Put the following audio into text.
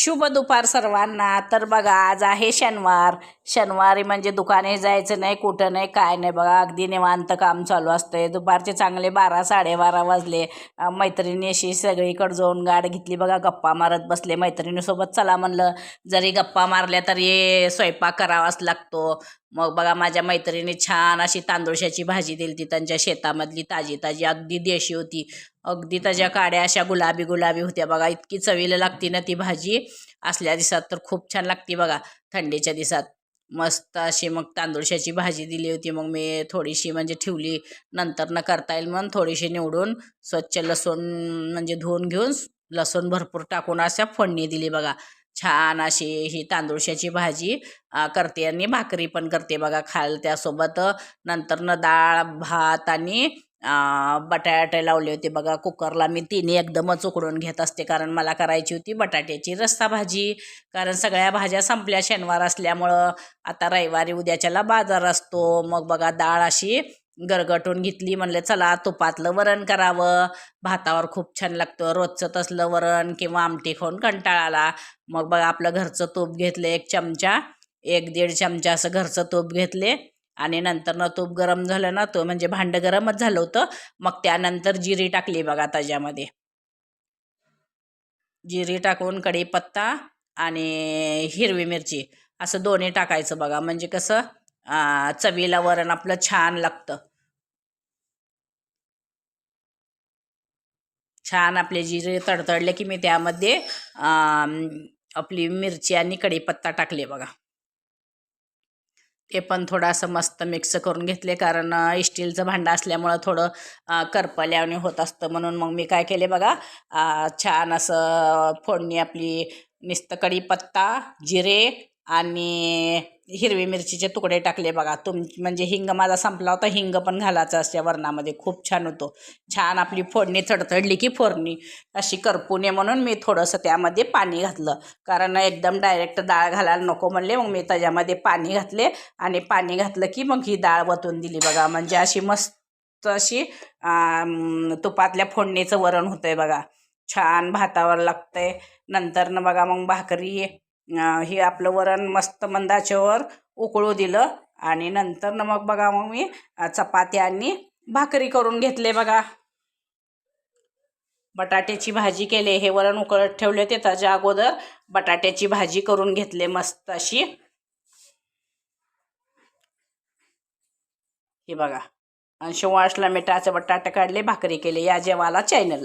शुभ दुपार सर्वांना. तर बघा, आज आहे शनिवार. शनिवारी म्हणजे दुकाने जायचं नाही, कुठं नाही, काय नाही बघा. अगदी निवांत काम चालू असतंय. दुपारचे चांगले 12-12:30 वाजले. मैत्रिणी अशी सगळीकडे जाऊन गाठ घेतली बघा, गप्पा मारत बसले मैत्रिणीसोबत. चला म्हणलं, जरी गप्पा मारल्या तरी स्वयंपाक करावाच लागतो. मग बघा, माझ्या मैत्रिणी छान अशी तांदूळशाची भाजी दिली ती त्यांच्या शेतामधली, ताजी ताजी, अगदी देशी होती. अगदी त्याच्या काड्या अशा गुलाबी गुलाबी होत्या बघा. इतकी चवीला लागती ना ती भाजी. असल्या दिवसात तर खूप छान लागते बघा, थंडीच्या दिवसात. मस्त अशी मग तांदूळशाची भाजी दिली होती. मग मी थोडीशी म्हणजे ठेवली, नंतर न करता येईल म्हणून थोडीशी निवडून स्वच्छ लसूण म्हणजे धुवून घेऊन लसूण भरपूर टाकून अशा फोडणी दिली बघा. छान अशी ही तांदूळशाची भाजी करते आणि भाकरी पण करते बघा खायला त्यासोबत. नंतर न डाळ भात आणि बटाटे लावले होते बघा कुकरला. मी तिन्ही एकदमच उकडून घेत असते, कारण मला करायची होती बटाट्याची रस्सा भाजी. कारण सगळ्या भाज्या संपल्या शनिवार असल्यामुळं. आता रविवारी उद्याच्याला बाजार असतो. मग बघा, डाळ अशी गरगटून घेतली. म्हणलं चला तुपातलं वरण करावं, भातावर खूप छान लागतं. रोजचं तसलं वरण किंवा आमटी खाऊन कंटाळा आला. मग बघा, आपलं घरचं तूप घेतलं 1 चमचा, 1-1.5 चमचा असं घरचं तूप घेतले. आणि नंतर ना तूप गरम झालं ना, तो म्हणजे भांडं गरमच झालं होतं. मग त्यानंतर जिरी टाकली बघा त्याच्यामध्ये. जिरी टाकून कढीपत्ता आणि हिरवी मिरची असं दोन्ही टाकायचं बघा. म्हणजे कसं चवीला वरण आपलं छान लागतं. छान आपले जिरे तडतडले की मी त्यामध्ये आपली मिरची आणि कढीपत्ता टाकले बघा. ते पण थोडं असं मस्त मिक्स करून घेतले, कारण स्टीलचं भांडं असल्यामुळं थोडं करपल्याने होत असतं. म्हणून मग मी काय केले बघा, छान असं फोडणी आपली नुसतं कढीपत्ता, जिरे आणि हिरवी मिरचीचे तुकडे टाकले बघा. म्हणजे हिंग माझा संपला होता, हिंग पण घालायचं असते वरणामध्ये, खूप छान होतो. छान आपली फोडणी तडतडली की फोडणी अशी करपू नये म्हणून मी थोडंसं त्यामध्ये पाणी घातलं, कारण एकदम डायरेक्ट डाळ घालायला नको म्हणले. मग मी त्याच्यामध्ये पाणी घातले आणि पाणी घातलं की मग ही डाळ वतून दिली बघा. म्हणजे अशी मस्त अशी तुपातल्या फोडणीचं वरण होतंय बघा. छान भातावर लागतंय. नंतर न बघा, मग भाकरी हे आपलं वरण मस्त मंदाच्यावर उकळू दिलं. आणि नंतर न मग बघा, मग मी चपात्या आणि भाकरी करून घेतले बघा. बटाट्याची भाजी केले. हे वरण उकळत ठेवले होते, त्याच्या अगोदर बटाट्याची भाजी करून घेतले मस्त अशी. हे बघा, आणि शिवासला मिठाचे बटाटे काढले, भाकरी केले. या जेवायला चॅनल.